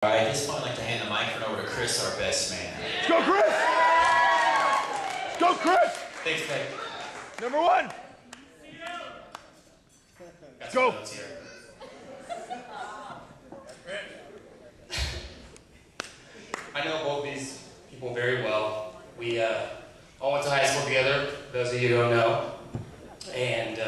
Alright, at this point I'd like to hand the microphone over to Chris, our best man. Let's go, Chris! Let's go, Chris! Thanks, Nick. Number one! Let's go! I know both these people very well. We all went to high school together, for those of you who don't know. And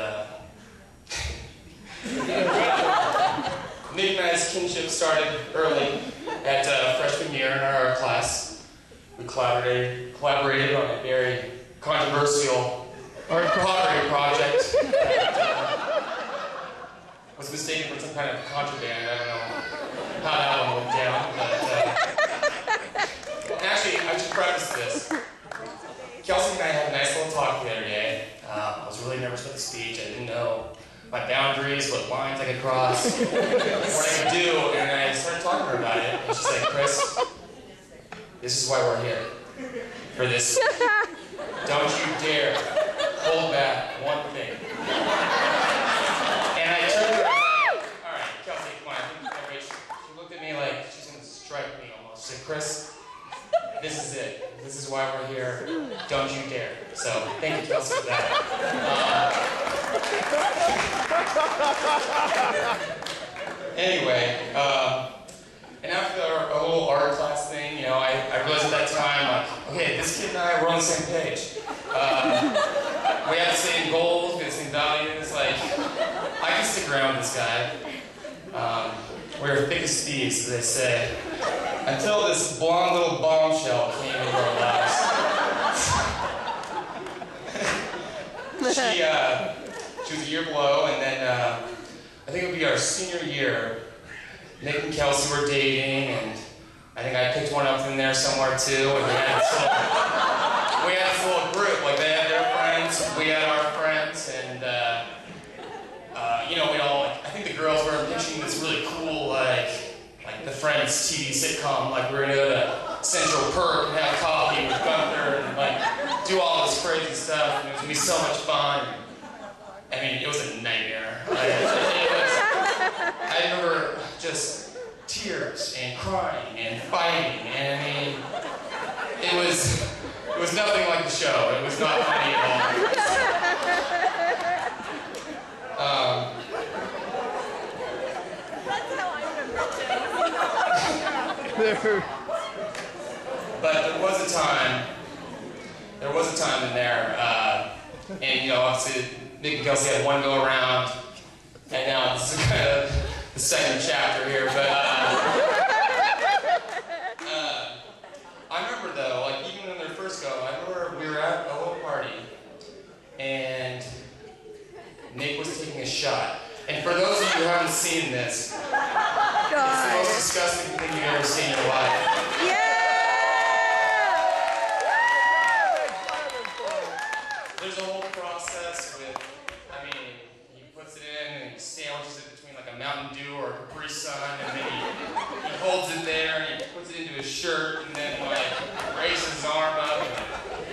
Nick and I's kinship started early at freshman year in our art class. We collaborated on a very controversial pottery project that was mistaken for some kind of contraband. I don't know how that one went down, but actually, I should preface this. Kelsey and I had a nice little talk the other day. I was really nervous about the speech. I didn't know my boundaries, what lines I could cross, what I could do, and I started talking to her about it. And she's like, Chris, this is why we're here. For this. Don't you dare hold back one thing. And I turned to her and I was like, all right, Kelsey, come on. She looked at me like she's going to strike me almost. She said, Chris, this is it. This is why we're here. Don't you dare. So, thank you, Kelsey, for that. Anyway, and after our little art class thing, you know, I realized at that time, like, okay, this kid and I, we're on the same page. We have the same goals, we have the same values. Like, I can stick around with this guy. We're thick as thieves, as they say. Until this blonde little bombshell came into our lives. She was a year below, and then I think it would be our senior year. Mik and Kelsea were dating, and I think I picked one up in there somewhere too. And we had this little group. Like, they had their friends, we had our friends, and you know, we all, like, I think the girls were pitching this really cool, like the Friends TV sitcom. Like, we were gonna go to Central Perk and have coffee with Gunther and like do all this crazy stuff, and it was gonna be so much fun. I mean, it was a nightmare. I remember just tears and crying and fighting, and I mean, it was nothing like the show. It was not funny at all. That's how I remember it. But there was a time in there, and you know, obviously, Mik and Kelsea had one go around, and now this is kind of the second chapter here, but I remember though, like even in their first go, I remember we were at a little party, and Nick was taking a shot. And for those of you who haven't seen this, it's the most disgusting thing you've ever seen in your life. Yeah! There's a whole process with, I mean, he puts it in and he sandwiches it between like a Mountain Dew or a Capri Sun, and then he holds it there and he puts it into his shirt and then like raises his arm up.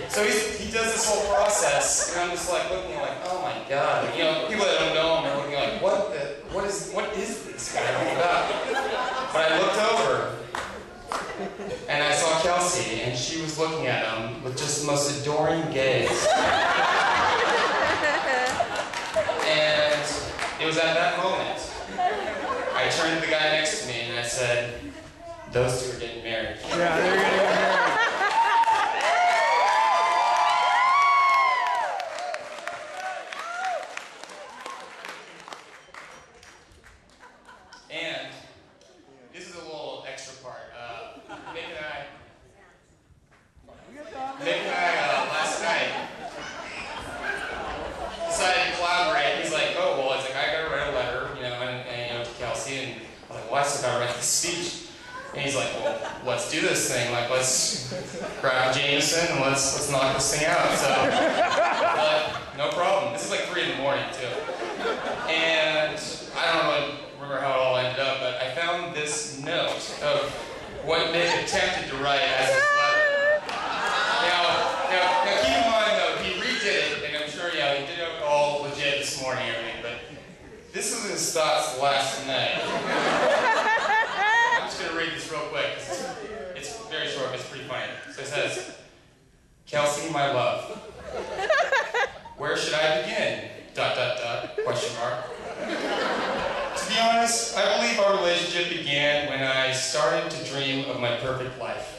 So he does this whole process, and I'm just like looking like, oh my god. You know, people that don't know him are looking like, what is this guy all about? But I looked over and I saw Kelsea, and she was looking at him with just the most adoring gaze. And it was at that moment I turned to the guy next to me and I said, those two are getting married. Yeah, they're gonna get married. And this is a little extra part. Mik and I last night decided to collaborate. He's like, oh, well, I gotta write a letter, you know, and you know, to Kelsea, and I was like, well, I still gotta write this speech. And he's like, well, let's do this thing. Like, let's grab Jameson and let's knock this thing out. So, no problem. This is like 3 in the morning too. And I don't really remember how it all ended up, but I found this note of what Mik attempted to write as his letter. Now keep in mind though, he redid it, and I'm sure, yeah, he did it all legit this morning and everything, but this was his thoughts last night. I'm just gonna read this real real quick. It's very short, but it's pretty funny. So it says, Kelsea, my love, where should I begin? ... question mark. To be honest, I believe our relationship began when I started to dream of my perfect life.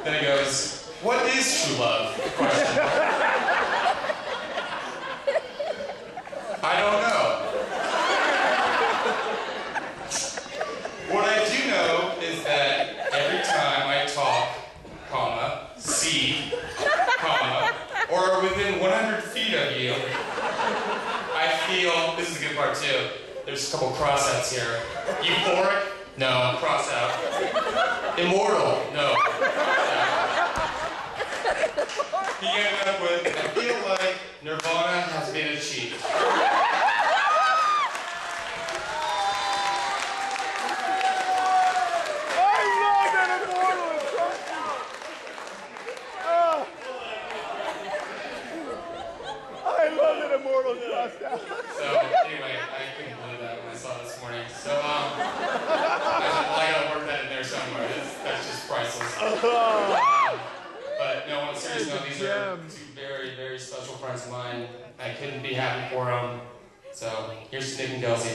Then it goes, what is true love? Question mark. I don't know. What I do know is that every time I talk, comma, see, comma, or are within 100 feet of you, I feel, this is a good part too, there's a couple cross-outs here. Euphoric? No, cross out. Immortal? No, cross out. He ended up with, I feel like Nirvana has been achieved. Immortal crossed out. So anyway, I couldn't believe that when I saw it this morning. So I gotta work that in there somewhere. That's just priceless. But no, on a serious note, these are two very, very special friends of mine. I couldn't be happy for them. So here's to Mik and Kelsea.